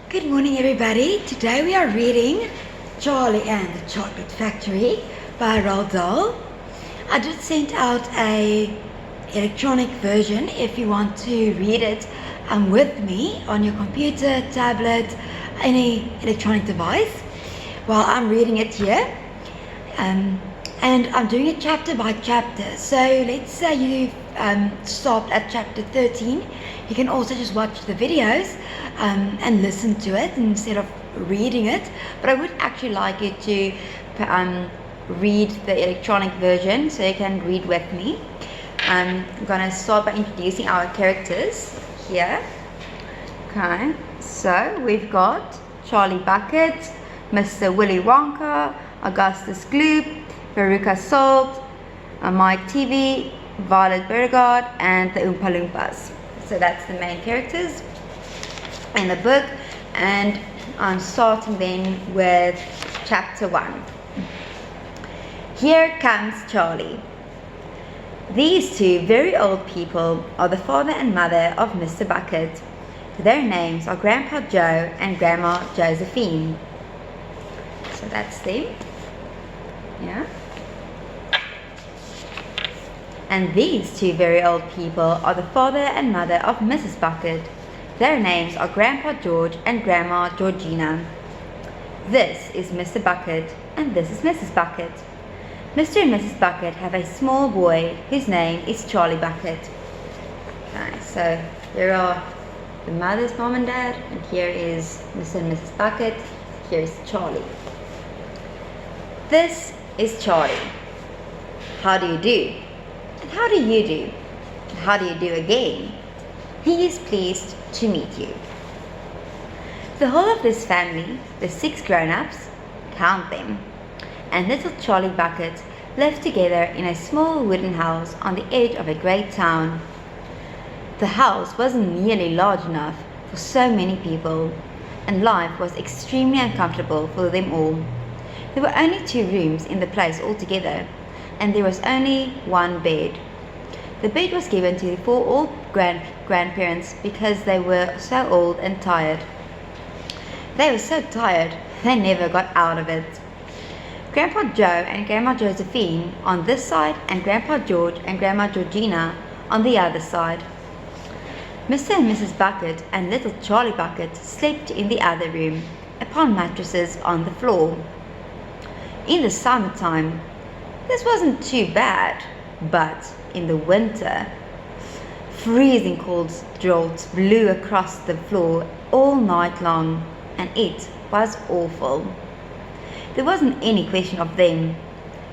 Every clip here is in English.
Good morning, everybody. Today we are reading Charlie and the Chocolate Factory by Roald Dahl. I just sent out a electronic version if you want to read it with me on your computer, tablet, any electronic device while I'm reading it here. And I'm doing it chapter by chapter. So let's say you stopped at chapter 13. You can also just watch the videos and listen to it instead of reading it. But I would actually like you to read the electronic version so you can read with me. I'm gonna start by introducing our characters here. Okay, so we've got Charlie Bucket, Mr. Willy Wonka, Augustus Gloop, Veruca Salt, Mike TV, Violet Beauregarde, and the Oompa Loompas. So that's the main characters in the book, and I'm starting then with chapter 1. Here comes Charlie. These two very old people are the father and mother of Mr. Bucket. Their names are Grandpa Joe and Grandma Josephine. So that's them. Yeah. And these two very old people are the father and mother of Mrs. Bucket. Their names are Grandpa George and Grandma Georgina. This is Mr. Bucket and this is Mrs. Bucket. Mr. and Mrs. Bucket have a small boy whose name is Charlie Bucket. Okay, so here are the mother's mom and dad, and here is Mr. and Mrs. Bucket. Here is Charlie. This is Charlie. How do you do? And how do you do? And how do you do again? He is pleased to meet you. The whole of this family, the 6 grown-ups, count them, and little Charlie Bucket lived together in a small wooden house on the edge of a great town. The house wasn't nearly large enough for so many people, and life was extremely uncomfortable for them all. There were only 2 rooms in the place altogether, and there was only 1 bed. The bed was given to the 4 old grandparents because they were so old and tired. They were so tired, they never got out of it. Grandpa Joe and Grandma Josephine on this side, and Grandpa George and Grandma Georgina on the other side. Mr. and Mrs. Bucket and little Charlie Bucket slept in the other room, upon mattresses on the floor. In the summertime, this wasn't too bad, but in the winter, freezing cold draughts blew across the floor all night long, and it was awful. There wasn't any question of them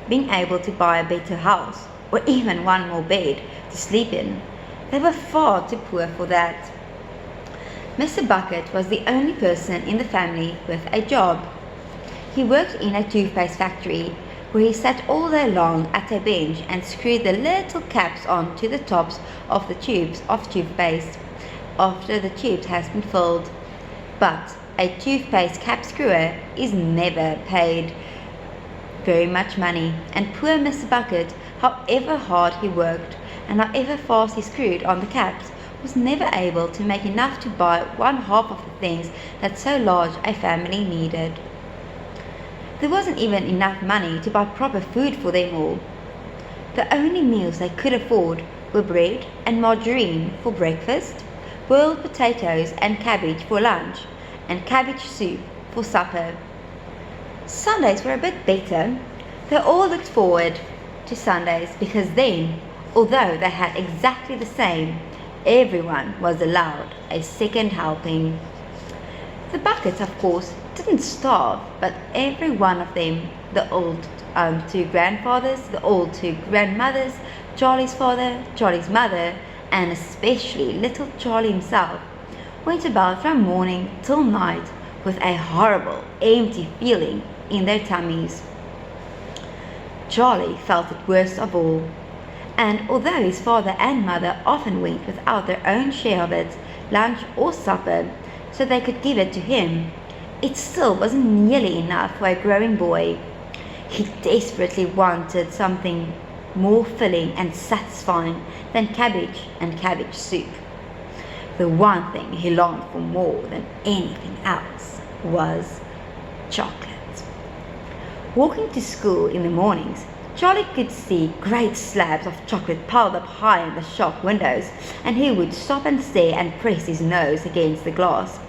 being able to buy a better house or even 1 more bed to sleep in. They were far too poor for that. Mr. Bucket was the only person in the family with a job. He worked in a toothpaste factory where he sat all day long at a bench and screwed the little caps on to the tops of the tubes of toothpaste after the tube has been filled. But a toothpaste cap screwer is never paid very much money, and poor Mr. Bucket, however hard he worked and however fast he screwed on the caps, was never able to make enough to buy 1/2 of the things that so large a family needed. There wasn't even enough money to buy proper food for them all. The only meals they could afford were bread and margarine for breakfast, boiled potatoes and cabbage for lunch, and cabbage soup for supper. Sundays were a bit better. They all looked forward to Sundays because then, although they had exactly the same, everyone was allowed a second helping. The Buckets, of course, didn't starve, but every one of them, the old 2 grandfathers, the old 2 grandmothers, Charlie's father, Charlie's mother, and especially little Charlie himself, went about from morning till night with a horrible, empty feeling in their tummies. Charlie felt it worst of all, and although his father and mother often went without their own share of it, lunch or supper, so they could give it to him, it still wasn't nearly enough for a growing boy. He desperately wanted something more filling and satisfying than cabbage and cabbage soup. The one thing he longed for more than anything else was chocolate. Walking to school in the mornings, Charlie could see great slabs of chocolate piled up high in the shop windows, and he would stop and stare and press his nose against the glass,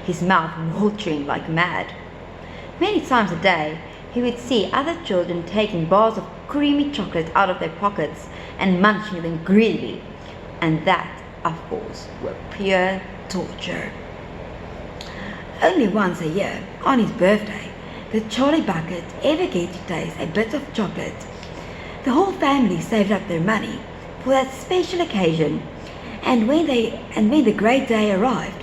his mouth watering like mad. Many times a day, he would see other children taking bars of creamy chocolate out of their pockets and munching them greedily, and that, of course, were pure torture. Only once a year, on his birthday, did Charlie Bucket ever get to taste a bit of chocolate. The whole family saved up their money for that special occasion, and when the great day arrived,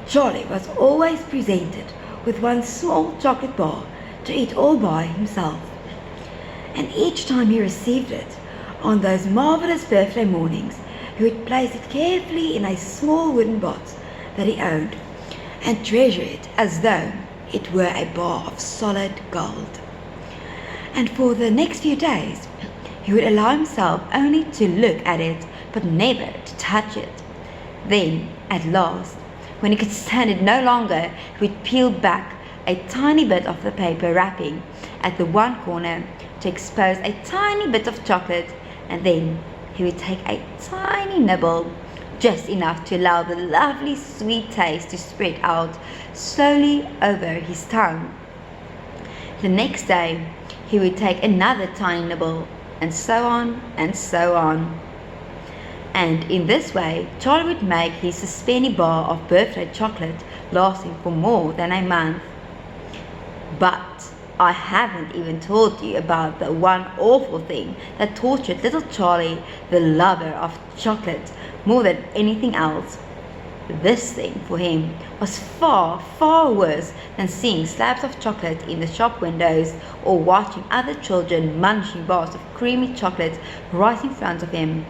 Charlie was always presented with one small chocolate bar to eat all by himself. And each time he received it, on those marvelous birthday mornings, he would place it carefully in a small wooden box that he owned and treasure it as though it were a bar of solid gold. And for the next few days, he would allow himself only to look at it, but never to touch it. Then, at last, when he could stand it no longer, he would peel back a tiny bit of the paper wrapping at the one corner to expose a tiny bit of chocolate, and then he would take a tiny nibble, just enough to allow the lovely sweet taste to spread out slowly over his tongue. The next day, he would take another tiny nibble, and so on and so on. And in this way, Charlie would make his suspenny bar of birthday chocolate lasting for more than a month. But I haven't even told you about the one awful thing that tortured little Charlie, the lover of chocolate, more than anything else. This thing for him was far, far worse than seeing slabs of chocolate in the shop windows or watching other children munching bars of creamy chocolate right in front of him.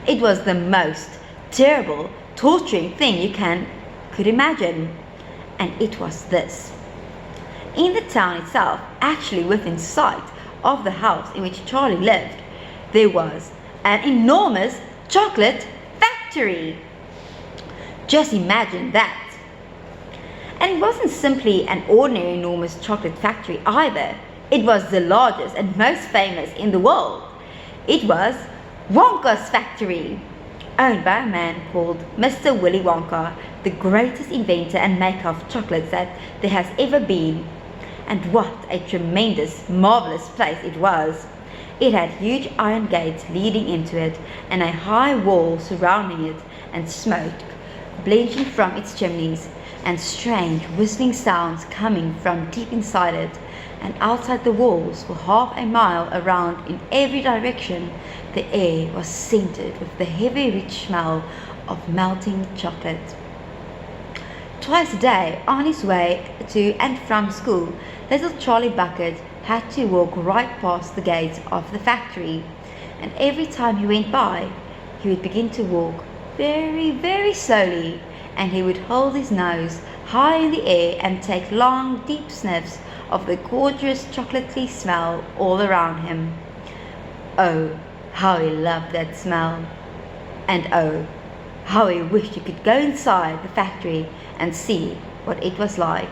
It was the most terrible, torturing thing you could imagine. And it was this. In the town itself, actually within sight of the house in which Charlie lived, there was an enormous chocolate factory. Just imagine that. And it wasn't simply an ordinary enormous chocolate factory either. It was the largest and most famous in the world. It was Wonka's factory, owned by a man called Mr. Willy Wonka, the greatest inventor and maker of chocolates that there has ever been. And what a tremendous, marvelous place it was. It had huge iron gates leading into it and a high wall surrounding it, and smoke blenching from its chimneys, and strange whistling sounds coming from deep inside it. And outside the walls, for half a mile around in every direction, the air was scented with the heavy, rich smell of melting chocolate. Twice a day, on his way to and from school, little Charlie Bucket had to walk right past the gates of the factory, and every time he went by, he would begin to walk very, very slowly, and he would hold his nose high in the air and take long, deep sniffs of the gorgeous chocolatey smell all around him. Oh, how he loved that smell! And oh, how he wished he could go inside the factory and see what it was like.